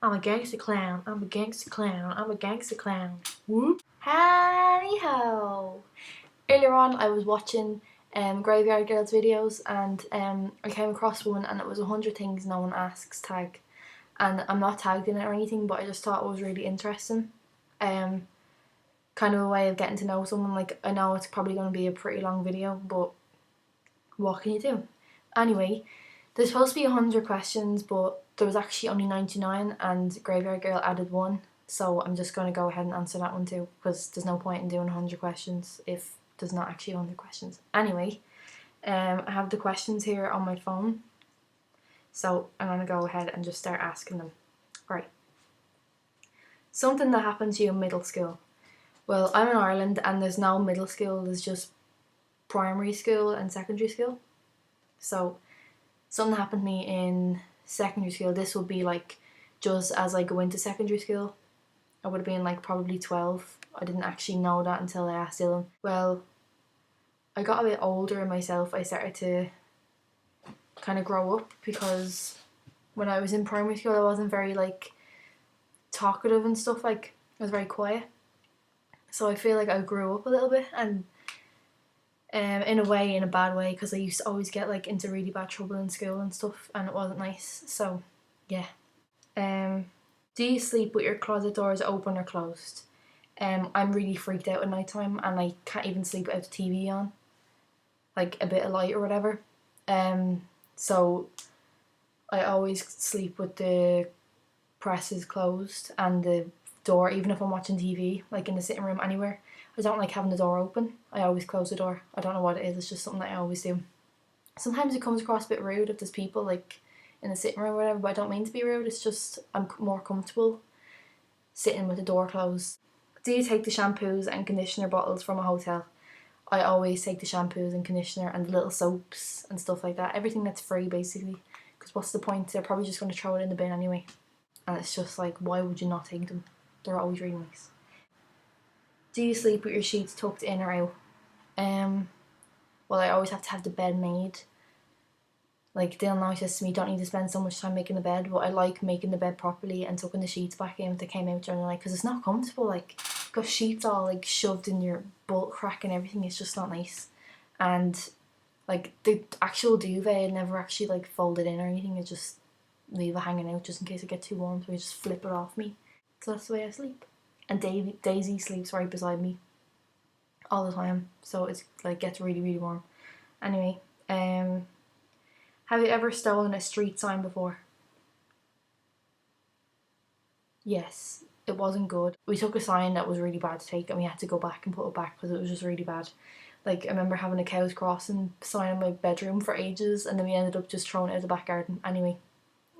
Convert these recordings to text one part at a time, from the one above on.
I'm a gangster clown, I'm a gangster clown, I'm a gangster clown. Whoop. Howdy ho! Earlier on I was watching Graveyard Girls videos and I came across one and it was 100 things no one asks tag. And I'm not tagged in it or anything, but I just thought it was really interesting. Kind of a way of getting to know someone. Like, I know it's probably going to be a pretty long video, but what can you do? Anyway, there's supposed to be 100 questions, but there was actually only 99 and Graveyard Girl added one. So I'm just going to go ahead and answer that one too, because there's no point in doing 100 questions if there's not actually 100 questions. Anyway, I have the questions here on my phone. So I'm going to go ahead and just start asking them. Right. Something that happened to you in middle school. Well, I'm in Ireland and there's no middle school, there's just primary school and secondary school. So something happened to me in secondary school. This would be like just as I go into secondary school. I would have been like probably 12. I didn't actually know that until I asked Dylan. Well, I got a bit older in myself. I started to kind of grow up because when I was in primary school I wasn't very like talkative and stuff. Like, I was very quiet. So I feel like I grew up a little bit, and in a way, in a bad way, because I used to always get like into really bad trouble in school and stuff, and it wasn't nice. So yeah. Do you sleep with your closet doors open or closed? I'm really freaked out at night time and I can't even sleep without the TV on, like a bit of light or whatever. So I always sleep with the presses closed and the door, even if I'm watching TV, like in the sitting room, anywhere. I don't like having the door open. I always close the door. I don't know what it is, it's just something that I always do. Sometimes it comes across a bit rude if there's people like in the sitting room or whatever, but I don't mean to be rude, it's just I'm more comfortable sitting with the door closed. Do you take the shampoos and conditioner bottles from a hotel? I always take the shampoos and conditioner and the little soaps and stuff like that. Everything that's free, basically. Because what's the point? They're probably just going to throw it in the bin anyway. And it's just like, why would you not take them? They're always really nice. Do you sleep with your sheets tucked in or out? Well, I always have to have the bed made. Like, Dylan always says to me, don't need to spend so much time making the bed, but I like making the bed properly and tucking the sheets back in if they came out during the night, because it's not comfortable. Like, got sheets all like shoved in your butt crack and everything. It's just not nice. And like the actual duvet, I never actually like fold it in or anything. I just leave it hanging out just in case it gets too warm, so I just flip it off me. So that's the way I sleep. And Daisy sleeps right beside me all the time, so it's like gets really, really warm. Anyway, have you ever stolen a street sign before? Yes, it wasn't good. We took a sign that was really bad to take and we had to go back and put it back because it was just really bad. Like, I remember having a cows crossing sign in my bedroom for ages and then we ended up just throwing it out the back garden. Anyway,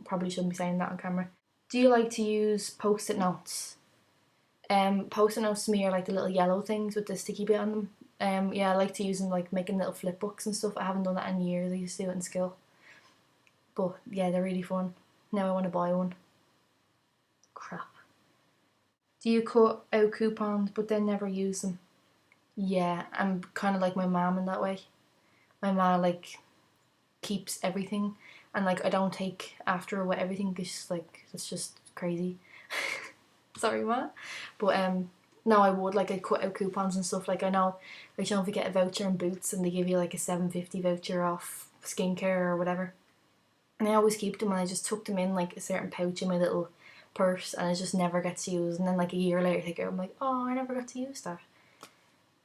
probably shouldn't be saying that on camera. Do you like to use post-it notes? Post-it notes to me are like the little yellow things with the sticky bit on them. Yeah, I like to use them like making little flip books and stuff. I haven't done that in years. I used to do it in school. But yeah, they're really fun. Now I want to buy one. Crap. Do you cut out coupons but then never use them? Yeah, I'm kind of like my mum in that way. My mum like keeps everything, and like I don't take after her with everything. It's just crazy. Sorry, ma. But no, I would like I cut out coupons and stuff. Like, I know, like, you know, if you get a voucher in Boots and they give you like a $7.50 voucher off skincare or whatever, and I always keep them and I just tuck them in like a certain pouch in my little purse and it just never gets used. And then like a year later I take it out, I'm like, oh, I never got to use that.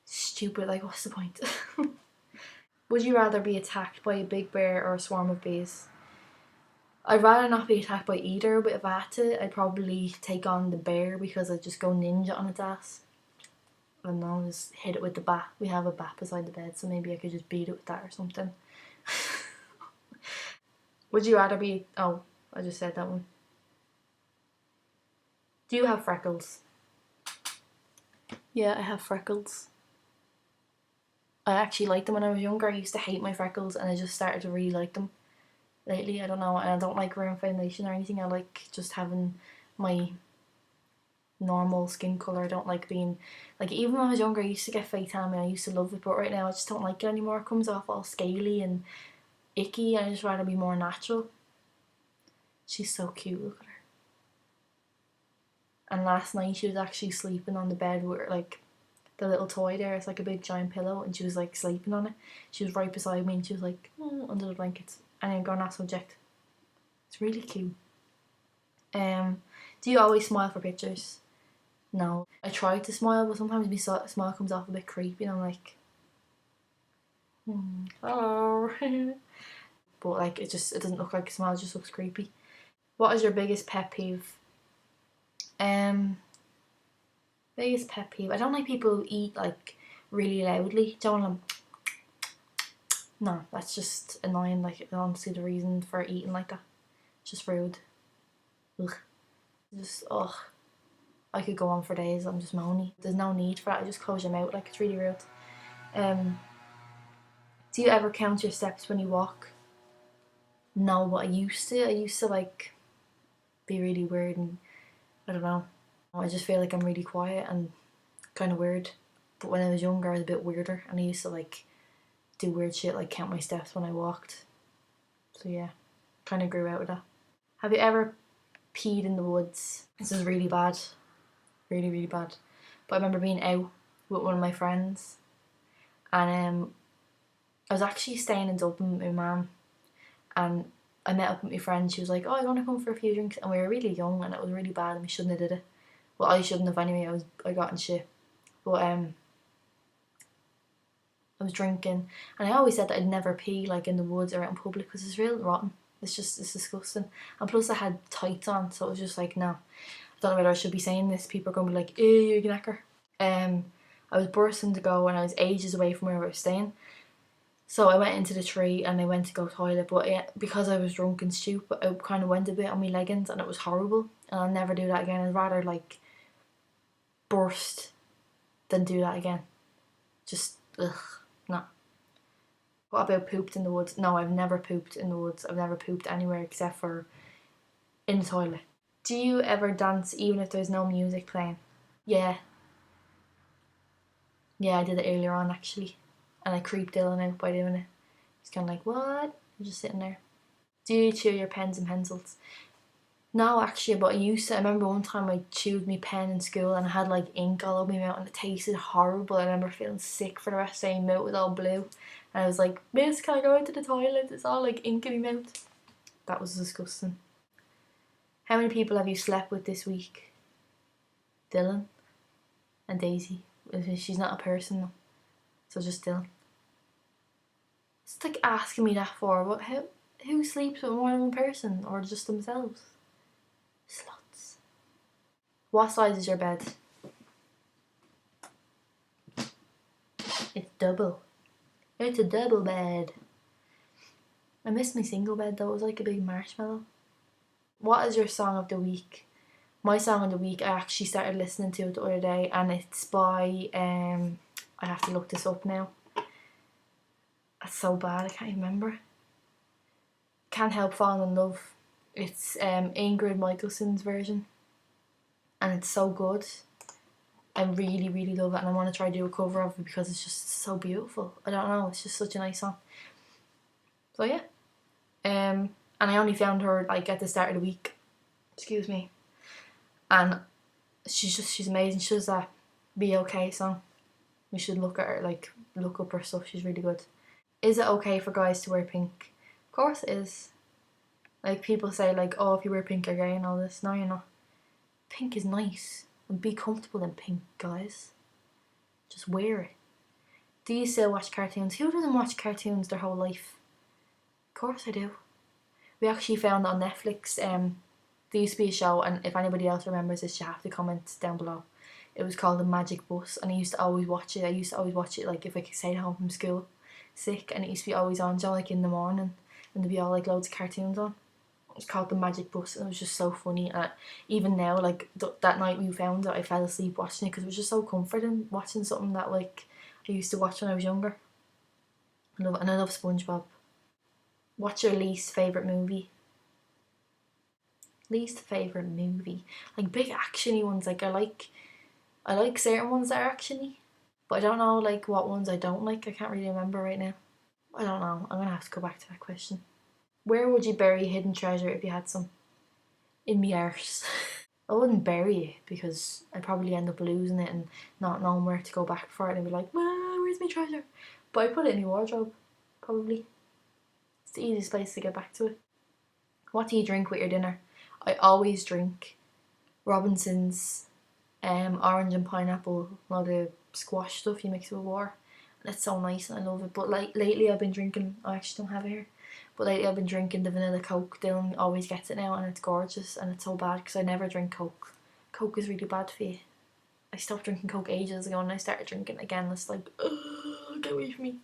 Stupid, like, what's the point? Would you rather be attacked by a big bear or a swarm of bees? I'd rather not be attacked by either, but if I had to, I'd probably take on the bear because I'd just go ninja on its ass. I don't know, just hit it with the bat. We have a bat beside the bed, so maybe I could just beat it with that or something. Would you rather be... Oh, I just said that one. Do you have freckles? Yeah, I have freckles. I actually liked them when I was younger. I used to hate my freckles and I just started to really like them lately. I don't know, and I don't like wearing foundation or anything. I like just having my normal skin colour. I don't like being... Like, even when I was younger I used to get fake tan and I used to love it, but right now I just don't like it anymore. It comes off all scaly and icky and I just rather be more natural. She's so cute, look at her. and last night she was actually sleeping on the bed with like the little toy there. It's like a big giant pillow, and she was like sleeping on it. She was right beside me, and she was like under the blankets. And I'm going off subject. It's really cute. Do you always smile for pictures? No. I try to smile, but sometimes my smile comes off a bit creepy, and I'm like, hello. But like it doesn't look like a smile, it just looks creepy. What is your biggest pet peeve? Biggest pet peeve. I don't like people who eat like really loudly. Don't want them. No, that's just annoying. Like I don't see the reason for eating like that. It's just rude. Ugh. Just ugh. I could go on for days. I'm just moany. There's no need for that. I just close your mouth. Like it's really rude. Do you ever count your steps when you walk? No, but I used to. I used to like be really weird, and I don't know. I just feel like I'm really quiet and kind of weird. But when I was younger, I was a bit weirder, and I used to like do weird shit like count my steps when I walked. So yeah, kind of grew out of that. Have you ever peed in the woods? This is really bad, really really bad. But I remember being out with one of my friends, and I was actually staying in Dublin with my mum, and I met up with my friend. She was like, "Oh, you want to come for a few drinks?" And we were really young, and it was really bad, and we shouldn't have did it. Well, I shouldn't have anyway. I got in shit, but I was drinking, and I always said that I'd never pee like in the woods or out in public because it's real rotten. It's disgusting. And plus, I had tights on, so it was just like, no. I don't know whether I should be saying this. People are going to be like, "Ew, you knacker." I was bursting to go, and I was ages away from where I was staying. So I went into the tree and I went to go toilet, but because I was drunk and stupid, I kind of went a bit on my leggings, and it was horrible. And I'll never do that again. I'd rather like burst than do that again. Just ugh, no. What about pooped in the woods? No, I've never pooped in the woods. I've never pooped anywhere except for in the toilet. Do you ever dance even if there's no music playing? Yeah. Yeah, I did it earlier on actually. And I creeped Dylan out by doing it. He's kind of like, what? I'm just sitting there. Do you chew your pens and pencils? No, actually, but I used to. I remember one time I chewed my pen in school and I had like ink all over my mouth and it tasted horrible. I remember feeling sick for the rest of the day. My mouth was all blue. And I was like, "Miss, can I go into the toilet? It's all like ink in my mouth." That was disgusting. How many people have you slept with this week? Dylan and Daisy. She's not a person though. So just Dylan. It's like asking me that for what? Who sleeps with more than one person or just themselves? Sluts. What size is your bed? It's double. It's a double bed. I missed my single bed though. It was like a big marshmallow. What is your song of the week? My song of the week, I actually started listening to it the other day, and it's by I have to look this up now. That's so bad, I can't even remember. Can't Help Falling in Love. It's Ingrid Michaelson's version, and it's so good. I really really love it, and I want to try to do a cover of it because it's just so beautiful. I don't know, it's just such a nice song. So yeah, and I only found her like at the start of the week. Excuse me. And she's amazing. She does that Be Okay song. You should look at her, like look up her stuff. She's really good. Is it okay for guys to wear pink? Of course it is. Like people say like, oh, if you wear pink you're gay and all this. No, you're not. Pink is nice. And be comfortable in pink, guys. Just wear it. Do you still watch cartoons? Who doesn't watch cartoons their whole life? Of course I do. We actually found on Netflix, there used to be a show, and if anybody else remembers this, you have to comment down below. It was called The Magic Bus, and I used to always watch it. I used to always watch it like if I could stay home from school sick, and it used to be always on, so like in the morning, and there'd be all like loads of cartoons on. It was called The Magic Bus, and it was just so funny. And even now, like that night we found it, I fell asleep watching it because it was just so comforting watching something that like I used to watch when I was younger. I love SpongeBob. What's your least favourite movie? Least favourite movie? Like big actiony ones. Like I like certain ones that are actiony, but I don't know like what ones I don't like. I can't really remember right now. I don't know. I'm gonna have to go back to that question. Where would you bury hidden treasure if you had some? In me arse. I wouldn't bury it because I'd probably end up losing it and not knowing where to go back for it and be like, where's my treasure? But I'd put it in my wardrobe, probably. It's the easiest place to get back to it. What do you drink with your dinner? I always drink Robinson's orange and pineapple, all the squash stuff you mix with water. And it's so nice and I love it. But like lately I've been drinking, I actually don't have it here, but lately I've been drinking the vanilla Coke. Dylan always gets it now and it's gorgeous, and it's so bad because I never drink Coke. Coke is really bad for you. I stopped drinking Coke ages ago and I started drinking it again. It's like, get away from me.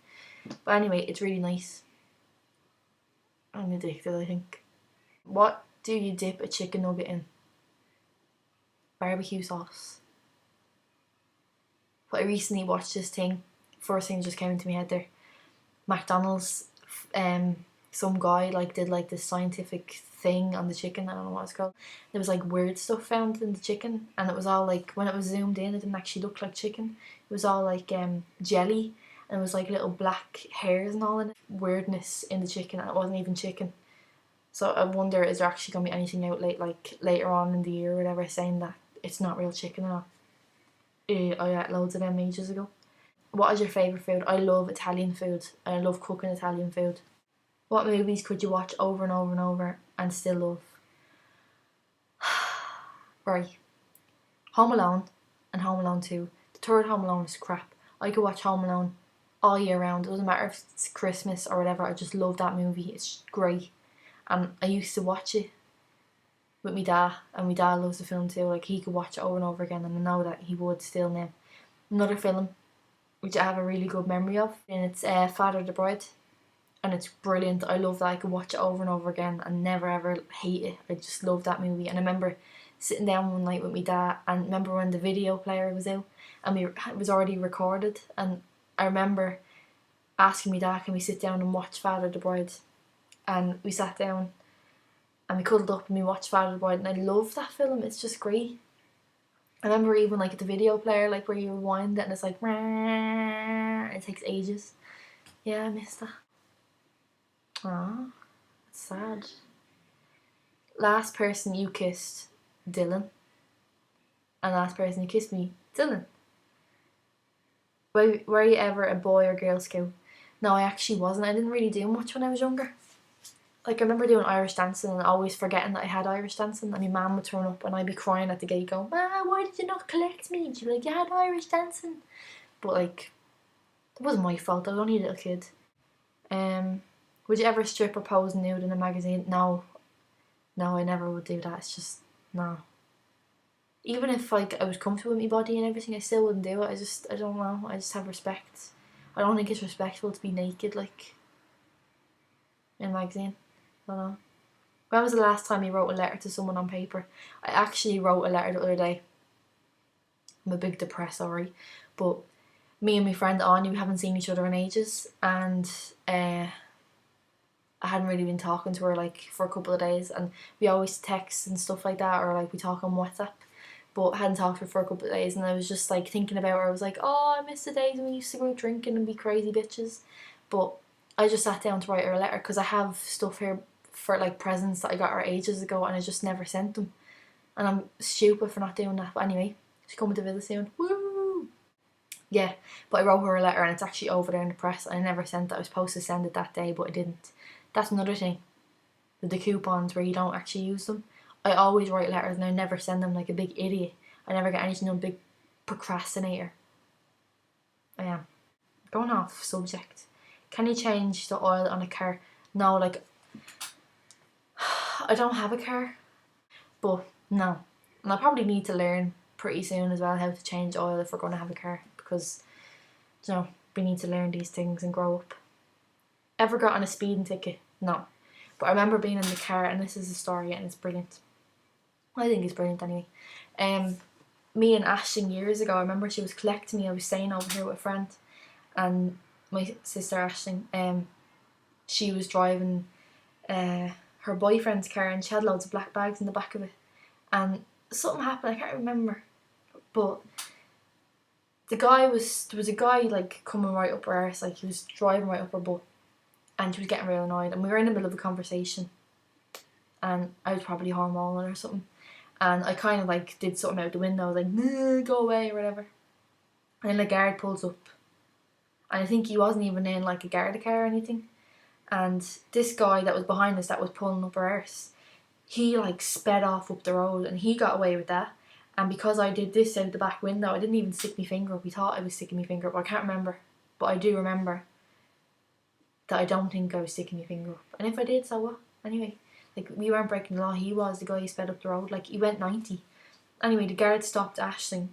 But anyway, it's really nice. I'm addicted, I think. What do you dip a chicken nugget in? Barbecue sauce. But I recently watched this thing. First thing that just came into my head there. McDonald's, some guy like did like this scientific thing on the chicken. I don't know what it's called. There was like weird stuff found in the chicken, and it was all like, when it was zoomed in, it didn't actually look like chicken. It was all like jelly, and it was like little black hairs and all in it. Weirdness in the chicken, and it wasn't even chicken. So I wonder, is there actually gonna be anything out later on in the year or whatever saying that it's not real chicken at all? I ate loads of them ages ago. What is your favourite food? I love Italian food. I love cooking Italian food. What movies could you watch over and over and over and still love? Right. Home Alone and Home Alone 2. The third Home Alone is crap. I could watch Home Alone all year round. It doesn't matter if it's Christmas or whatever. I just love that movie. It's great. And I used to watch it with my dad, and my dad loves the film too. Like, he could watch it over and over again, and I know that he would still now. Another film which I have a really good memory of, and it's Father the Bride, and it's brilliant. I love that. I could watch it over and over again and never ever hate it. I just love that movie. And I remember sitting down one night with my dad, and remember when the video player was out and it was already recorded, and I remember asking my dad, can we sit down and watch Father the Bride? And we sat down and we cuddled up and we watched Father the Bride, and I love that film. It's just great. I remember even like the video player, like where you rewind it and it's like, it takes ages. Yeah, I miss that. Aw, that's sad. Last person you kissed, Dylan. And last person you kissed me, Dylan. Were you ever a boy or girl scout? No, I actually wasn't. I didn't really do much when I was younger. Like, I remember doing Irish dancing and always forgetting that I had Irish dancing, and my mum would turn up and I'd be crying at the gate going, "Ma, why did you not collect me?" And she'd be like, "You had Irish dancing." But like, it wasn't my fault. I was only a little kid. Would you ever strip or pose nude in a magazine? No. No, I never would do that. It's just, no. Even if like I was comfortable with my body and everything, I still wouldn't do it. I don't know. I just have respect. I don't think it's respectful to be naked, like, in a magazine. I don't know. When was the last time you wrote a letter to someone on paper? I actually wrote a letter the other day. I'm a big depressor, but me and my friend Anya, we haven't seen each other in ages, and I hadn't really been talking to her like for a couple of days, and we always text and stuff like that, or like we talk on WhatsApp, but I hadn't talked to her for a couple of days, and I was just like thinking about her. I was like, oh, I miss the days when we used to go out drinking and be crazy bitches. But I just sat down to write her a letter because I have stuff here for like presents that I got her ages ago, and I just never sent them, and I'm stupid for not doing that. But anyway, she's coming to visit soon. Woo! Yeah, but I wrote her a letter and it's actually over there in the press. I never sent it. I was supposed to send it that day, but I didn't. That's another thing with the coupons where you don't actually use them. I always write letters and I never send them, like a big idiot. I never get anything, no big procrastinator. I am. Going off subject. Can you change the oil on a car? No, like, I don't have a car, but no. And I probably need to learn pretty soon as well how to change oil if we're going to have a car, because, you know, we need to learn these things and grow up. Ever got on a speeding ticket? No. But I remember being in the car, and this is a story and it's brilliant. I think it's brilliant anyway. Me and Ashton years ago, I remember she was collecting me. I was staying over here with a friend, and my sister Ashton, she was driving her boyfriend's car, and she had loads of black bags in the back of it, and something happened, I can't remember, but there was a guy like coming right up her arse, like he was driving right up her butt, and she was getting real annoyed, and we were in the middle of a conversation, and I was probably hormoning or something, and I kind of like did something out the window. I was like, nah, go away or whatever. And then the guard pulls up, and I think he wasn't even in like a guard car or anything. And this guy that was behind us, that was pulling up our arse, he like sped off up the road, and he got away with that. And because I did this out the back window, I didn't even stick my finger up. He thought I was sticking my finger up. I can't remember, but I do remember that I don't think I was sticking my finger up. And if I did, so what? Anyway, like, we weren't breaking the law. He was the guy who sped up the road. Like, he went 90. Anyway, the guard stopped ashling.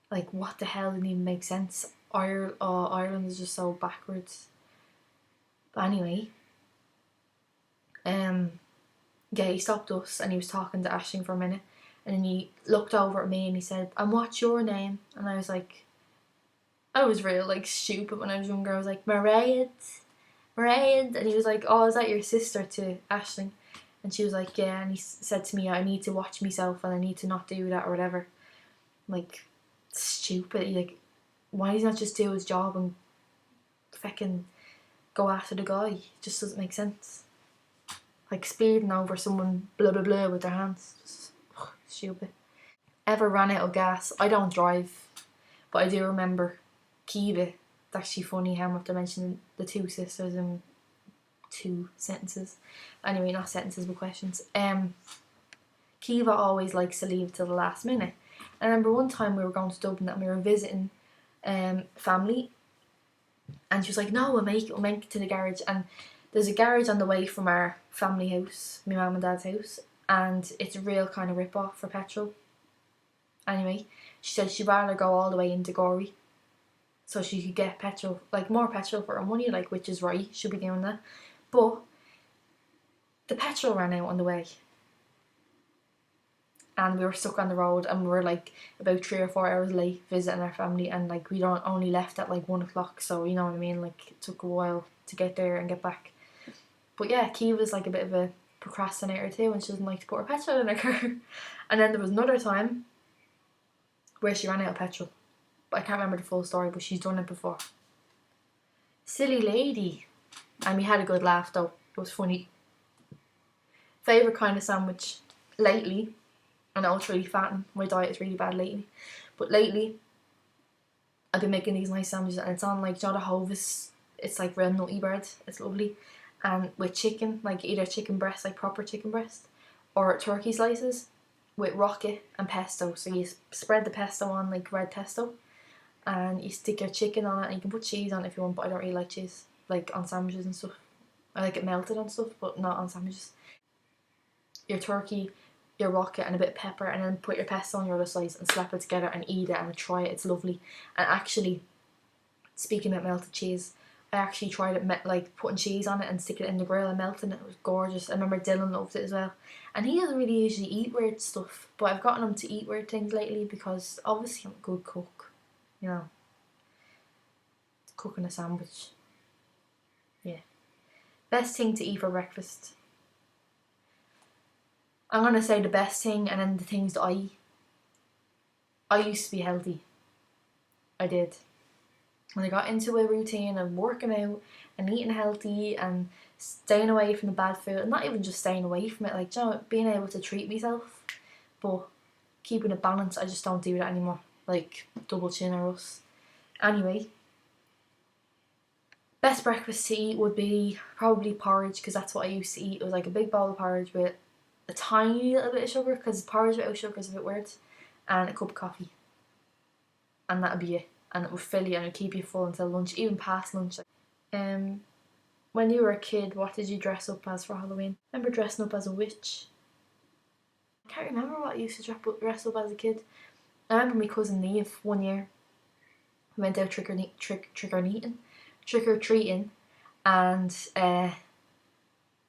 Like, what the hell didn't even make sense? Ireland is just so backwards. But anyway, yeah, he stopped us and he was talking to Ashling for a minute, and then he looked over at me and he said, "And what's your name?" And I was like, I was real like stupid when I was younger. I was like, Mairead. And he was like, "Oh, is that your sister?" to Ashling. And she was like, "Yeah." And he said to me, "I need to watch myself and I need to not do that," or whatever. Like, stupid. Like, why does he not just do his job and fucking go after the guy? It just doesn't make sense. Like, speeding over someone blah blah blah with their hands. Just stupid. Ever ran out of gas? I don't drive, but I do remember Kiva. It's actually funny how much I mentioned the two sisters in 2 sentences. Anyway, not sentences but questions. Kiva always likes to leave till the last minute. I remember one time we were going to Dublin and we were visiting family, and she was like, "No, we'll make it to the garage." And there's a garage on the way from our family house, my mum and dad's house, and it's a real kind of rip off for petrol. Anyway, she said she'd rather go all the way into Gorey so she could get petrol, like more petrol for her money, like, which is right, should be doing that. But the petrol ran out on the way, and we were stuck on the road, and we were like about 3 or 4 hours late visiting our family, and like we don't only left at like 1 o'clock, so you know what I mean, like it took a while to get there and get back. But yeah, Kiva's like a bit of a procrastinator too, and she doesn't like to put her petrol in her car. And then there was another time where she ran out of petrol, but I can't remember the full story, but she's done it before. Silly lady. And we had a good laugh though, it was funny. Favourite kind of sandwich lately, I know it's really fattening, my diet is really bad lately, but lately I've been making these nice sandwiches, and it's on like, you know, the Hovis, it's like real nutty bread, it's lovely, and with chicken, like either chicken breast, like proper chicken breast, or turkey slices with rocket and pesto. So you spread the pesto on like red pesto, and you stick your chicken on it, and you can put cheese on it if you want, but I don't really like cheese, like on sandwiches and stuff. I like it melted on stuff, but not on sandwiches. Your turkey, your rocket, and a bit of pepper, and then put your pesto on your other slice and slap it together and eat it and try it. It's lovely. And actually, speaking of melted cheese, I actually tried it, like putting cheese on it and sticking it in the grill and melting it. It was gorgeous. I remember Dylan loved it as well. And he doesn't really usually eat weird stuff, but I've gotten him to eat weird things lately because obviously I'm a good cook. You know, cooking a sandwich. Yeah. Best thing to eat for breakfast. I'm gonna say the best thing, and then the things that I eat. I used to be healthy. I did. When I got into a routine of working out and eating healthy and staying away from the bad food, and not even just staying away from it, like, you know, being able to treat myself, but keeping it balanced, I just don't do that anymore. Like double chin or us. Anyway, best breakfast to eat would be probably porridge, because that's what I used to eat. It was like a big bowl of porridge with a tiny little bit of sugar, because porridge without sugar is a bit weird, and a cup of coffee, and that'd be it. And it would fill you and it would keep you full until lunch, even past lunch. When you were a kid, what did you dress up as for Halloween? I remember dressing up as a witch. I can't remember what I used to dress up as a kid. I remember my cousin Neve one year. We went out trick or treating, and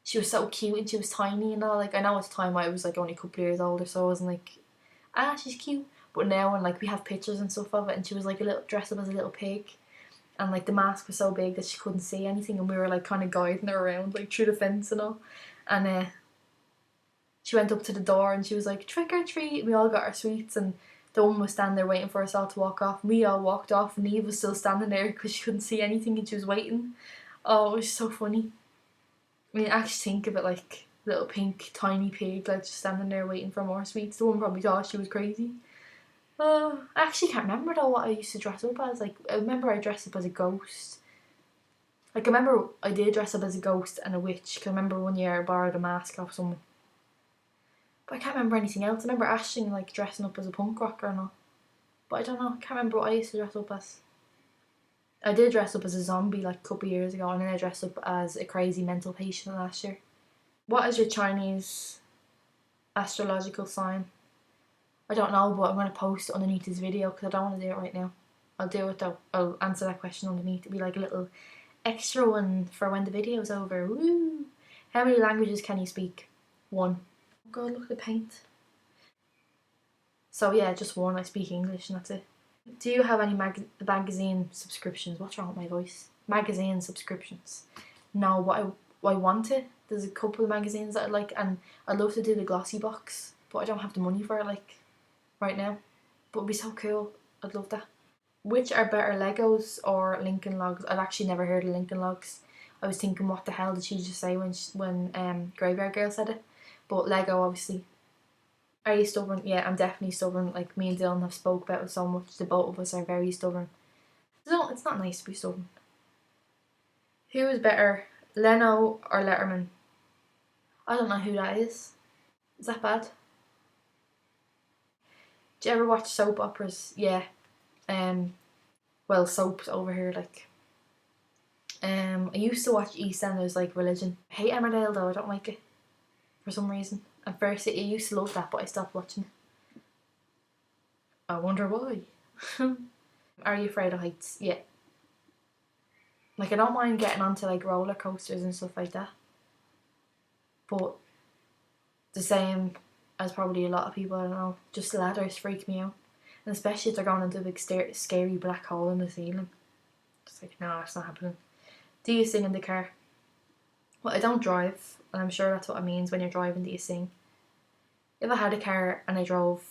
she was so cute and she was tiny and all. Like, I know at the time I was like only a couple of years older, so I wasn't like, she's cute. But now, and like we have pictures and stuff of it, and she was like dressed up as a little pig, and like the mask was so big that she couldn't see anything, and we were like kind of guiding her around like through the fence and all. And she went up to the door and she was like, "Trick or treat." We all got our sweets, and the woman was standing there waiting for us all to walk off. We all walked off, and Eve was still standing there because she couldn't see anything and she was waiting. Oh, it was so funny. I mean, actually think of it, like, little pink tiny pig like just standing there waiting for more sweets. The woman probably thought she was crazy. I actually can't remember though what I used to dress up as. Like, I remember I dressed up as a ghost. Like, I remember I did dress up as a ghost and a witch. Cause I remember one year I borrowed a mask off someone. But I can't remember anything else. I remember Ashton like dressing up as a punk rocker and all. But I don't know. I can't remember what I used to dress up as. I did dress up as a zombie like a couple of years ago, and then I dressed up as a crazy mental patient last year. What is your Chinese astrological sign? I don't know, but I'm going to post it underneath this video because I don't want to do it right now. I'll do it though. I'll answer that question underneath. It'll be like a little extra one for when the video's over. Woo! How many languages can you speak? 1. Oh God, look at the paint. So yeah, just 1. I speak English and that's it. Do you have any magazine subscriptions? What's wrong with my voice? Magazine subscriptions. No, but I want it. There's a couple of magazines that I like, and I'd love to do the glossy box, but I don't have the money for it like right now. But it'd be so cool. I'd love that. Which are better, Legos or Lincoln Logs? I've actually never heard of Lincoln Logs. I was thinking, what the hell did she just say when Graveyard Girl said it? But Lego, obviously. Are you stubborn? Yeah, I'm definitely stubborn. Like, me and Dylan have spoke about it so much. The both of us are very stubborn. So it's not nice to be stubborn. Who is better, Leno or Letterman? I don't know who that is. Is that bad? Do you ever watch soap operas? Yeah. Well, soaps over here, like. I used to watch EastEnders like religion. I hate Emmerdale though. I don't like it for some reason. At first, I used to love that, but I stopped watching it. I wonder why. Are you afraid of heights? Yeah. Like, I don't mind getting onto like roller coasters and stuff like that, but the same as probably a lot of people, I don't know, just ladders freak me out, and especially if they're going into a big scary black hole in the ceiling. It's like, no, it's not happening. Do you sing in the car? Well, I don't drive, and I'm sure that's what it means when you're driving. Do you sing? If I had a car and I drove,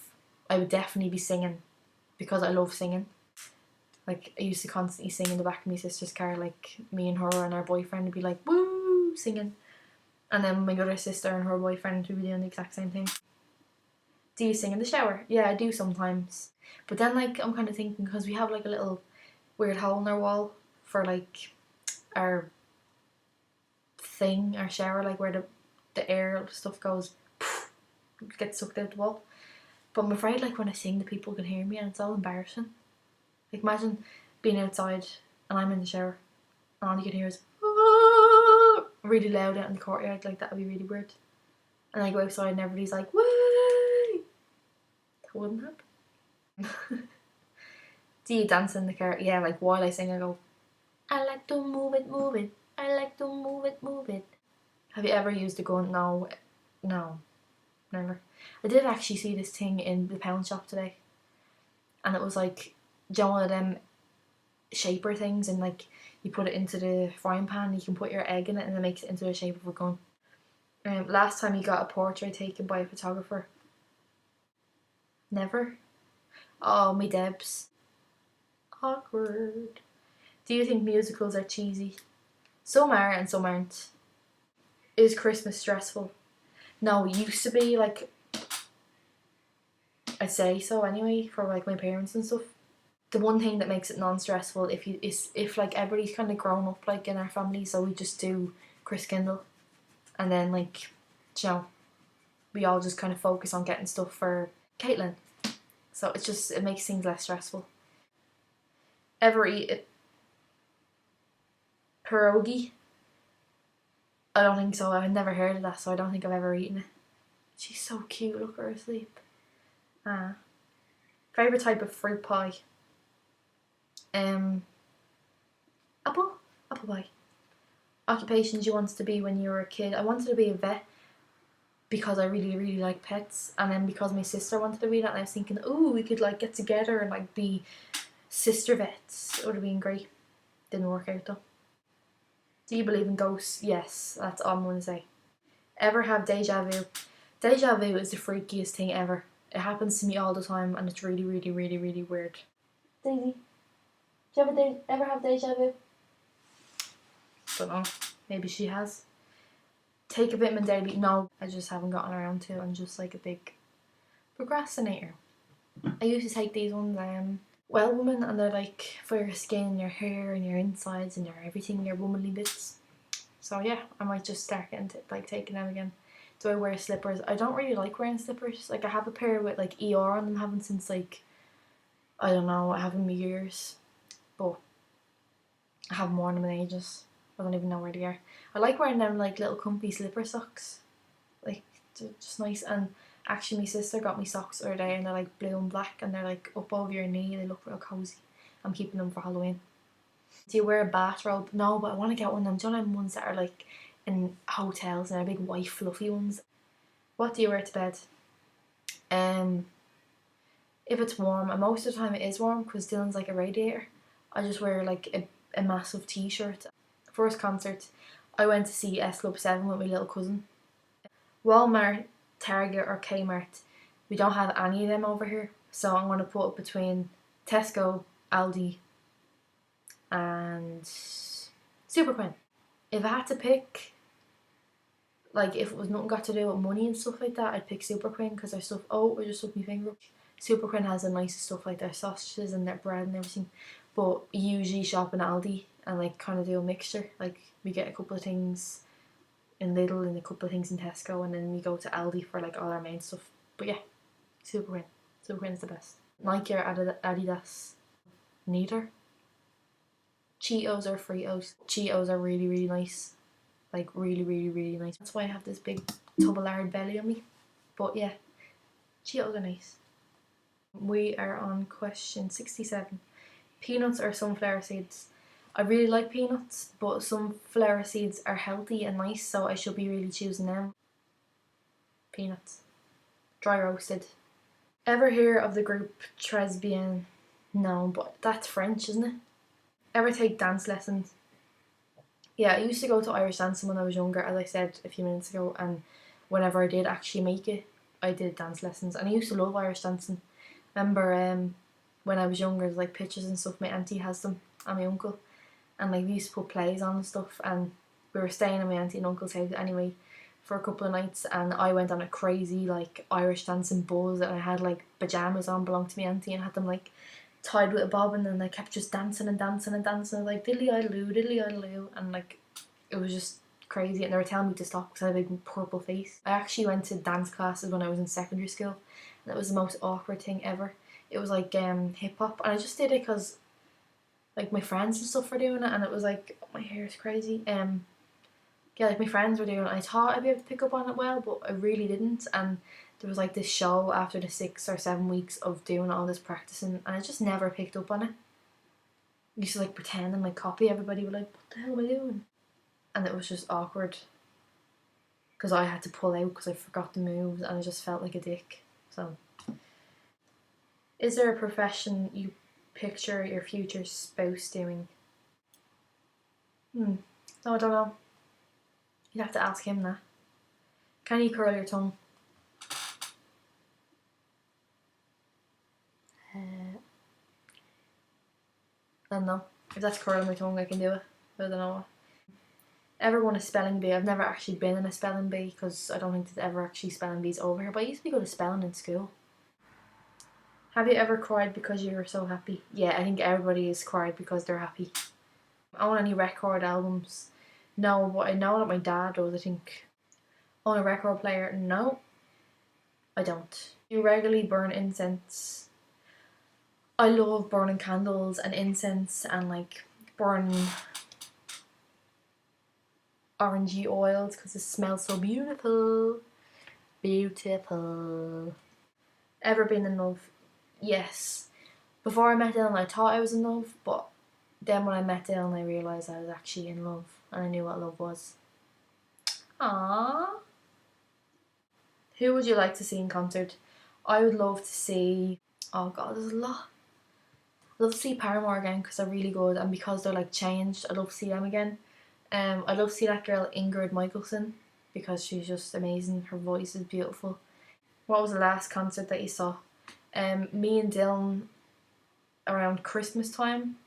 I would definitely be singing because I love singing. Like, I used to constantly sing in the back of my sister's car. Like, me and her and our boyfriend would be like, woo, singing. And then my other sister and her boyfriend would be doing the exact same thing. Do you sing in the shower? Yeah, I do sometimes. But then, like, I'm kind of thinking, because we have like a little weird hole in our wall for like our thing, our shower, like where the air stuff goes, gets sucked out the wall. But I'm afraid, like, when I sing, the people can hear me, and it's all embarrassing. Like, imagine being outside and I'm in the shower and all you can hear is really loud out in the courtyard. Like, that would be really weird. And I go outside and everybody's like, way! That wouldn't happen. Do you dance in the car? Yeah, like, while I sing, I go, I like to move it, move it. I like to move it, move it. Have you ever used a gun? No, never. I did actually see this thing in the pound shop today, and it was like, do you know, one of them shaper things, and like you put it into the frying pan and you can put your egg in it and it makes it into the shape of a gun. Last time you got a portrait taken by a photographer? Never? Oh, me Debs. Awkward. Do you think musicals are cheesy? Some are and some aren't. Is Christmas stressful? No, it used to be, like, I'd say so anyway, for like my parents and stuff. The one thing that makes it non-stressful if like everybody's kind of grown up like in our family, so we just do Chris Kindle, and then like, you know, we all just kind of focus on getting stuff for Caitlin. So it makes things less stressful. Ever eat a pierogi? I don't think so. I've never heard of that, so I don't think I've ever eaten it. She's so cute. Look at her asleep. Favorite type of fruit pie? Apple pie. Occupations you wanted to be when you were a kid? I wanted to be a vet because I really, really like pets, and then because my sister wanted to be that, and I was thinking, oh, we could like get together and like be sister vets. It would have been great. Didn't work out though. Do you believe in ghosts? Yes, that's all I'm going to say. Ever have deja vu? Deja vu is the freakiest thing ever. It happens to me all the time, and it's really, really, really, really weird. Daisy, do you ever have deja vu? Don't know. Maybe she has. take a vitamin daily? No, I just haven't gotten around to it. I'm just like a big procrastinator. I used to take these ones, Well Woman, and they're like for your skin, your hair, and your insides, and your everything, your womanly bits. So yeah, I might just start getting like taking them again. Do I wear slippers? I don't really like wearing slippers. Like I have a pair with like ER on them, haven't since like, I don't know, I haven't in years, but I haven't worn them in ages. I don't even know where they are. I like wearing them like little comfy slipper socks. Like they're just nice. And actually my sister got me socks the other day and they're like blue and black and they're like up over your knee. They look real cozy. I'm keeping them for Halloween. Do you wear a bathrobe? No, but I want to get one of them. Do you know them ones that are like in hotels and they're big white fluffy ones? What do you wear to bed? If it's warm, and most of the time it is warm because Dylan's like a radiator, I just wear like a massive t-shirt. First concert, I went to see S Club 7 with my little cousin. Walmart, Target or Kmart, we don't have any of them over here, so I'm going to put it between Tesco, Aldi and Superquinn. If I had to pick, like if it was nothing got to do with money and stuff like that, I'd pick Superquinn because their stuff, oh I just took my finger up. Superquinn has the nicest stuff like their sausages and their bread and everything, but usually shop in Aldi and like kind of do a mixture. Like we get a couple of things in Lidl and a couple of things in Tesco, and then we go to Aldi for like all our main stuff. But yeah, Superquinn. Superquinn's the best. Nike or Adidas? Neither. Cheetos or Fritos? Cheetos are really really nice. Like really really really nice. That's why I have this big tub of lard belly on me. But yeah, Cheetos are nice. We are on question 67. Peanuts or sunflower seeds? I really like peanuts, but sunflower seeds are healthy and nice, so I should be really choosing them. Peanuts. Dry roasted. Ever hear of the group Tresbien? No, but that's French, isn't it? Ever take dance lessons? Yeah, I used to go to Irish dancing when I was younger, as I said a few minutes ago, and whenever I did actually make it, I did dance lessons, and I used to love Irish dancing. Remember when I was younger, there's like pictures and stuff, my auntie has them, and my uncle, and like we used to put plays on and stuff, and we were staying in my auntie and uncle's house anyway for a couple of nights, and I went on a crazy like Irish dancing buzz, and I had like pyjamas on belonged to my auntie and had them like tied with a bobbin, and I kept just dancing and dancing and dancing like diddly idle, and like it was just crazy, and they were telling me to stop because I had a big purple face. I actually went to dance classes when I was in secondary school, and it was the most awkward thing ever. It was like hip hop, and I just did it because like my friends and stuff were doing it, and it was like, oh, my hair is crazy. Yeah, like my friends were doing it. I thought I'd be able to pick up on it well, but I really didn't. And there was like this show after the 6 or 7 weeks of doing all this practicing, and I just never picked up on it. I used to like pretend and like copy everybody, but like, what the hell am I doing? And it was just awkward because I had to pull out because I forgot the moves, and I just felt like a dick. So, is there a profession you picture your future spouse doing? No, I don't know. You'd have to ask him that. Can you curl your tongue? I don't know. If that's curling my tongue, I can do it. I don't know. Ever won a spelling bee? I've never actually been in a spelling bee because I don't think there's ever actually spelling bees over here. But I used to be good at spelling in school. Have you ever cried because you were so happy? Yeah, I think everybody has cried because they're happy. Own any record albums? No, but I know that my dad does, I think. Own a record player? No, I don't. Do you regularly burn incense? I love burning candles and incense and like burn orangey oils because it smells so beautiful. Beautiful. Ever been in love? Yes. Before I met Dylan, I thought I was in love, but then when I met Dylan, I realised I was actually in love, and I knew what love was. Aww. Who would you like to see in concert? I would love to see, oh god, there's a lot. I'd love to see Paramore again because they're really good, and because they're like changed, I'd love to see them again. I'd love to see that girl Ingrid Michaelson because she's just amazing. Her voice is beautiful. What was the last concert that you saw? Me and Dylan around Christmas time,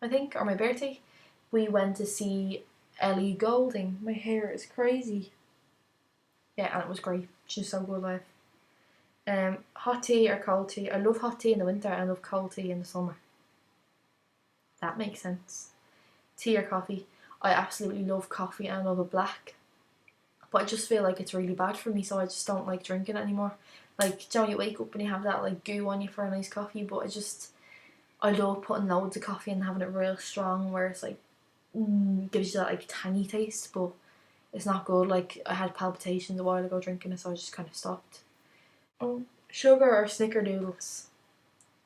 I think, or my birthday, we went to see Ellie Goulding. My hair is crazy. Yeah, and it was great. She's so good life. Hot tea or cold tea? I love hot tea in the winter and I love cold tea in the summer. That makes sense. Tea or coffee? I absolutely love coffee and I love it black. But I just feel like it's really bad for me, so I just don't like drinking it anymore. Like, you know, you wake up and you have that like goo on you for a nice coffee, but I love putting loads of coffee and having it real strong where it's like, gives you that like tangy taste, but it's not good. Like, I had palpitations a while ago drinking it, so I just kind of stopped. Oh, sugar or snickerdoodles?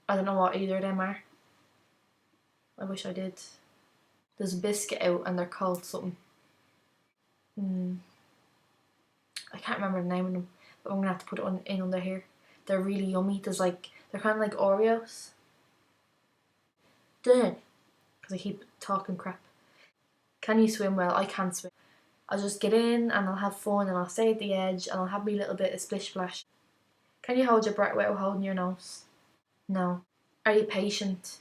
I don't know what either of them are. I wish I did. There's a biscuit out and they're called something. I can't remember the name of them, but I'm gonna have to put it in under here. They're really yummy. They're kind of like Oreos. Because I keep talking crap. Can you swim well? I can't swim. I'll just get in and I'll have fun and I'll stay at the edge and I'll have me little bit of splish splash. Can you hold your breath without holding your nose? No. Are you patient?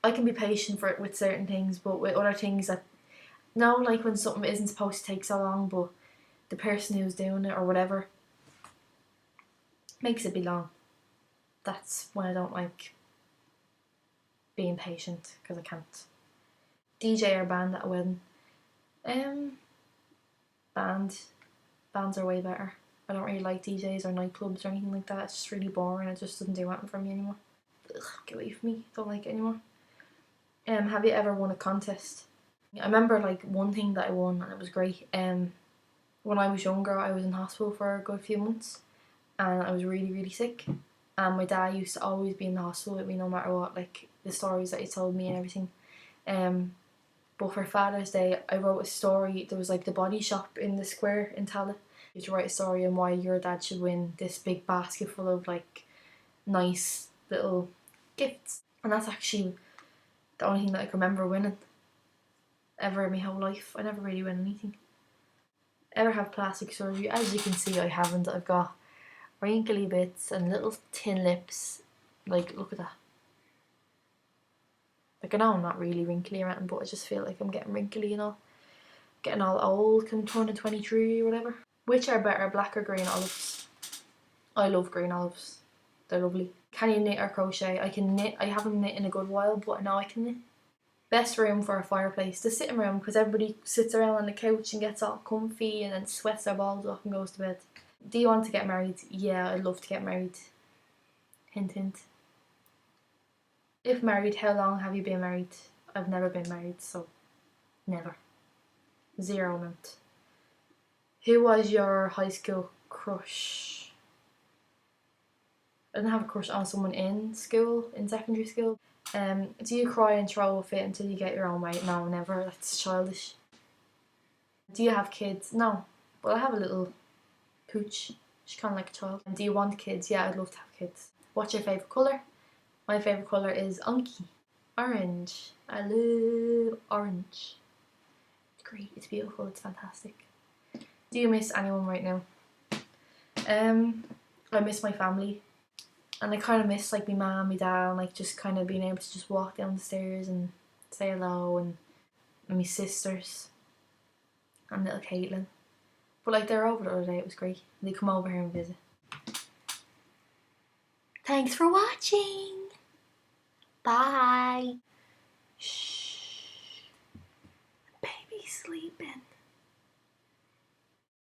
I can be patient with certain things, but with other things that, no, like when something isn't supposed to take so long, but the person who's doing it or whatever makes it be long. That's when I don't like being patient, because I can't. DJ or band at a wedding? Band. Bands are way better. I don't really like DJs or nightclubs or anything like that. It's just really boring. It just doesn't do anything for me anymore. Ugh, get away from me. Don't like it anymore. Have you ever won a contest? I remember like one thing that I won and it was great. When I was younger, I was in hospital for a good few months and I was really, really sick. And my dad used to always be in the hospital with me no matter what, like the stories that he told me and everything. But for Father's Day, I wrote a story. There was like the body shop in the square in Tallaght. You to write a story on why your dad should win this big basket full of like nice little gifts. And that's actually the only thing that I can remember winning ever in my whole life. I never really win anything. Ever have plastic surgery? As you can see, I haven't. I've got wrinkly bits and little thin lips. Like, look at that. Like, I know I'm not really wrinkly or anything, but I just feel like I'm getting wrinkly, you know. Getting all old, turning 23 or whatever. Which are better, black or green olives? I love green olives. They're lovely. Can you knit or crochet? I can knit. I haven't knit in a good while, but now I can knit. Best room for a fireplace? The sitting room, because everybody sits around on the couch and gets all comfy and then sweats their balls off and goes to bed. Do you want to get married? Yeah, I'd love to get married. Hint, hint. If married, how long have you been married? I've never been married, so never. 0 amount. Who was your high school crush? I didn't have a crush on someone in school, in secondary school. Do you cry and throw a fit until you get your own way? No, never. That's childish. Do you have kids? No. But I have a little pooch. She's kind of like a child. And do you want kids? Yeah, I'd love to have kids. What's your favourite colour? My favourite colour is unky. Orange. I love orange. It's great. It's beautiful. It's fantastic. Do you miss anyone right now? I miss my family. And I kind of miss like my mum, my dad, and like just kind of being able to just walk down the stairs and say hello, and my sisters and little Caitlin. But like, they were over the other day, it was great. They come over here and visit. Thanks for watching. Bye. Shh. Baby's sleeping.